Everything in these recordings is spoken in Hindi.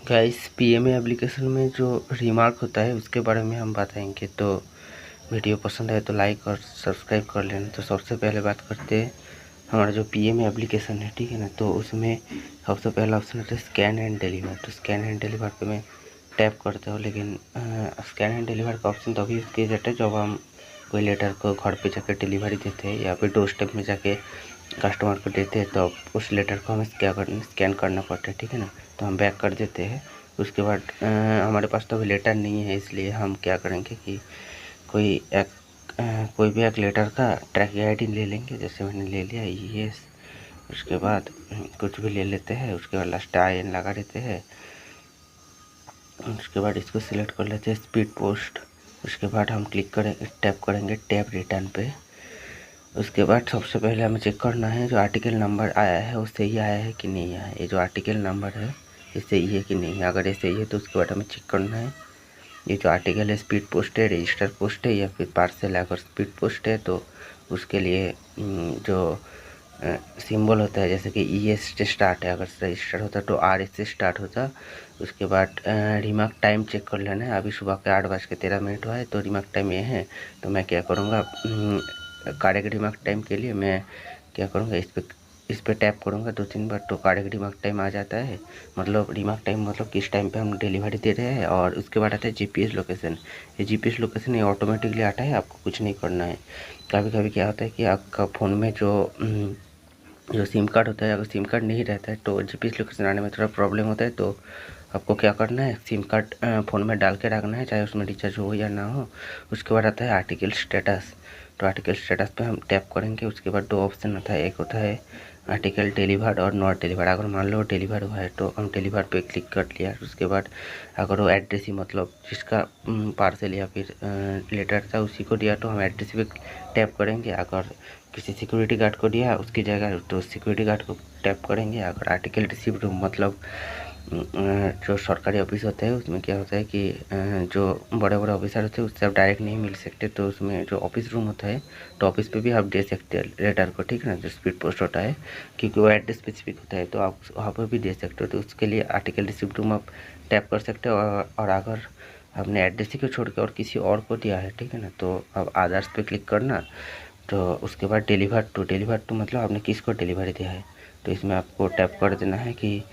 गाइस पीएमए एप्लीकेशन में जो रिमार्क होता है उसके बारे में हम बताएंगे। तो वीडियो पसंद आए तो लाइक और सब्सक्राइब कर लेना। तो सबसे पहले बात करते हैं हमारा जो पीएमए एप्लीकेशन है, ठीक है ना। तो उसमें सबसे पहला ऑप्शन होता है स्कैन एंड डिलीवर। तो स्कैन एंड डिलीवर पे मैं टैप करता हूँ, लेकिन स्कैन एंड डिलीवर का ऑप्शन तभी किया जाता है जब हम कोई लेटर को घर पे जाकर डिलीवरी देते हैं या फिर डोर स्टेप में जाके कस्टमर को देते हैं, तो उस लेटर को हमें स्कैन करना पड़ता है, ठीक है ना। तो हम बैक कर देते हैं। उसके बाद हमारे पास तो अभी लेटर नहीं है, इसलिए हम क्या करेंगे कि कोई भी एक लेटर का ट्रैकिंग आईडी ले लेंगे। जैसे मैंने ले लिया ये, उसके बाद कुछ भी ले लेते हैं, उसके बाद लास्ट IN लगा देते हैं। उसके बाद इसको सिलेक्ट कर लेते हैं स्पीड पोस्ट। उसके बाद हम टैप करेंगे टैप रिटर्न पे। उसके बाद सबसे पहले हमें चेक करना है जो आर्टिकल नंबर आया है वो सही आया है कि नहीं आया है। ये जो आर्टिकल नंबर है ये सही है कि नहीं है। अगर ये सही है तो उसके बाद हमें चेक करना है ये जो आर्टिकल है स्पीड पोस्ट है, रजिस्टर पोस्ट है या फिर पार्सल है। अगर स्पीड पोस्ट है तो उसके लिए जो सिंबल होता है जैसे कि ES से स्टार्ट है, अगर रजिस्टर होता तो RS से स्टार्ट होता। उसके बाद रिमार्क टाइम चेक कर लेना है। अभी सुबह के 8:13 हुआ है, तो रिमार्क टाइम ये है। तो मैं क्या करूँगा, करेक्ट रिमार्क टाइम के लिए मैं क्या करूँगा, इस पर टैप करूँगा 2-3 बार, तो करेक्ट रिमार्क टाइम आ जाता है। मतलब रिमार्क टाइम मतलब किस टाइम पे हम डिलीवरी दे रहे हैं। और उसके बाद आता है GPS लोकेशन। ये GPS लोकेशन ये ऑटोमेटिकली आता है, आपको कुछ नहीं करना है। कभी कभी क्या होता है कि आपका फ़ोन में जो सिम कार्ड होता है, अगर सिम कार्ड नहीं रहता है तो GPS लोकेशन आने में थोड़ा प्रॉब्लम होता है। तो आपको क्या करना है, सिम कार्ड फ़ोन में डाल के रखना है, चाहे उसमें रिचार्ज हो या ना हो। उसके बाद आता है आर्टिकल स्टेटस। तो आर्टिकल स्टेटस पे हम टैप करेंगे। उसके बाद 2 ऑप्शन आता है, एक होता है आर्टिकल डिलीवर्ड और नॉट डिलीवर्ड। अगर मान लो डिलीवर हुआ है तो हम डिलीवर पे क्लिक कर लिया। उसके बाद अगर वो एड्रेस ही मतलब जिसका पार्सल या फिर लेटर था उसी को दिया तो हम एड्रेस पे टैप करेंगे। अगर किसी सिक्योरिटी गार्ड को दिया उसकी जगह तो सिक्योरिटी गार्ड को टैप करेंगे। अगर आर्टिकल रिसीव्ड मतलब जो सरकारी ऑफिस होते हैं उसमें क्या होता है कि जो बड़े बड़े ऑफिसर होते हैं उससे आप डायरेक्ट नहीं मिल सकते, तो उसमें जो ऑफिस रूम होता है तो ऑफिस पे भी आप दे सकते हैं लेटर को, ठीक है ना। जो स्पीड पोस्ट होता है क्योंकि वो एड्रेस स्पेसिफिक होता है, तो आप वहाँ पर भी दे सकते हो। तो उसके लिए आर्टिकल रिसीव्ड रूम आप टैप कर सकते हो। और अगर आपने एड्रेस ही को छोड़ के और किसी और को दिया है, ठीक है ना, तो अब अदर्स पे क्लिक करना। तो उसके बाद डिलीवर टू मतलब आपने किसको डिलीवरी दिया है। तो इसमें आपको टैप कर देना है कि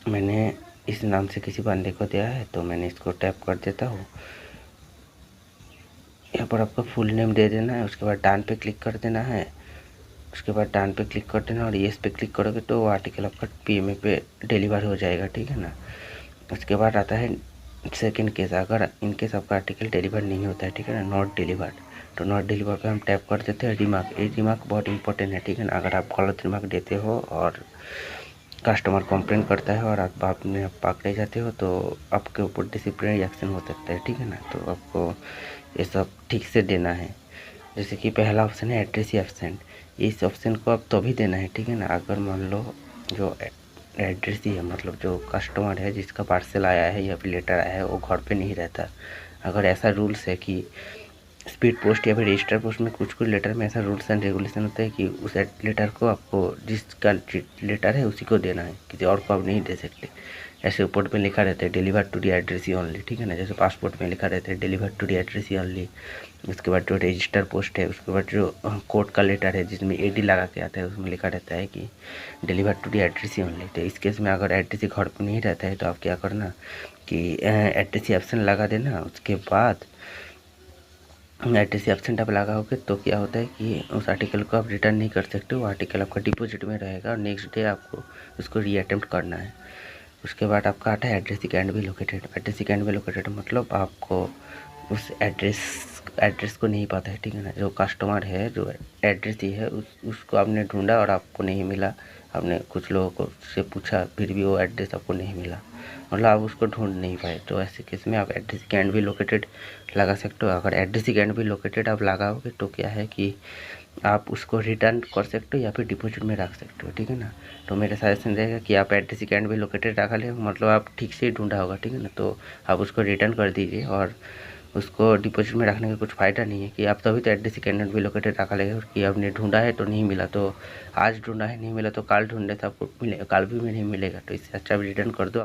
मैंने इस नाम से किसी बंदे को दिया है, तो मैंने इसको टैप कर देता हूँ। यहाँ पर आपको फुल नेम दे देना है। उसके बाद डन पे क्लिक कर देना है। उसके बाद डन पे क्लिक कर देना और येस पे क्लिक करोगे तो वो आर्टिकल आपका PMA पे डिलीवर हो जाएगा, ठीक है ना। उसके बाद आता है सेकंड केस, अगर इनकेस आपका आर्टिकल डिलीवर नहीं होता है, ठीक है ना, नॉट डिलीवर्ड। तो नॉट डिलीवर पे हम टैप कर देते हैं रिमार्क। ये रिमार्क बहुत इंपॉर्टेंट है, ठीक है ना। अगर आप गलत रिमार्क देते हो और कस्टमर कंप्लेन करता है और आपने पकड़े जाते हो तो आपके ऊपर डिसिप्लिनरी एक्शन हो सकता है, ठीक है ना। तो आपको ये सब ठीक से देना है। जैसे कि पहला ऑप्शन है एड्रेस एब्सेंट। इस ऑप्शन को आप तभी देना है, ठीक है ना, अगर मान लो जो एड्रेस ही है मतलब जो कस्टमर है जिसका पार्सल आया है या फिर लेटर आया है वो घर पे नहीं रहता। अगर ऐसा रूल्स है कि स्पीड पोस्ट या फिर रजिस्टर पोस्ट में कुछ लेटर में ऐसा रूल्स एंड रेगुलेशन होता है कि उस लेटर को आपको जिसका लेटर है उसी को देना है, किसी और को आप नहीं दे सकते। ऐसे ऊपर में लिखा रहता है डिलीवर टू दी एड्रेस ही ओनली, ठीक है ना। जैसे पासपोर्ट में लिखा रहता है डिलीवर टू दी एड्रेस ही ओनली। उसके बाद जो रजिस्टर पोस्ट है, उसके बाद जो कोर्ट का लेटर है जिसमें AD लगा के आता है उसमें लिखा रहता है कि डिलीवर टू दी एड्रेस ही ओनली। तो इस केस में अगर एड्रेस ही घर पर नहीं रहता है तो आप क्या करना कि एड्रेस ही ऑप्शन लगा देना। उसके बाद एड्रेस एब्सेंट आप लगाओगे तो क्या होता है कि उस आर्टिकल को आप रिटर्न नहीं कर सकते। वो आर्टिकल आपका डिपॉजिट में रहेगा और नेक्स्ट डे आपको उसको रीअटेम्प्ट करना है। उसके बाद आपका आता है address can be located. Address can be located मतलब आपको उस एड्रेस को नहीं पता है, ठीक है ना। जो कस्टमर है जो एड्रेस ही है उसको आपने ढूंढा और आपको नहीं मिला। आपने कुछ लोगों को से पूछा फिर भी वो एड्रेस आपको नहीं मिला, मतलब आप उसको ढूंढ नहीं पाए। तो ऐसे केस में आप एड्रेस कैन बी लोकेटेड लगा सकते हो। अगर एड्रेस कैन बी लोकेटेड आप लगाओगे तो क्या है कि आप उसको रिटर्न कर सकते हो या फिर डिपॉजिट में रख सकते हो, ठीक है ना। तो मेरा सजेशन रहेगा कि आप एड्रेस कैन बी लोकेटेड रखा ले, मतलब आप ठीक से ही ढूंढा होगा, ठीक है ना। तो आप उसको रिटर्न कर दीजिए। और उसको डिपॉजिट में रखने का कुछ फ़ायदा नहीं है कि आप तभी तो एड्रेस कैन बी लोकेटेड रखा लेगा कि आपने ढूंढा है तो नहीं मिला, तो आज ढूंढा है नहीं मिला तो कल ढूंढने से आपको मिलेगा, कल भी नहीं मिलेगा। तो इससे अच्छा रिटर्न कर दो।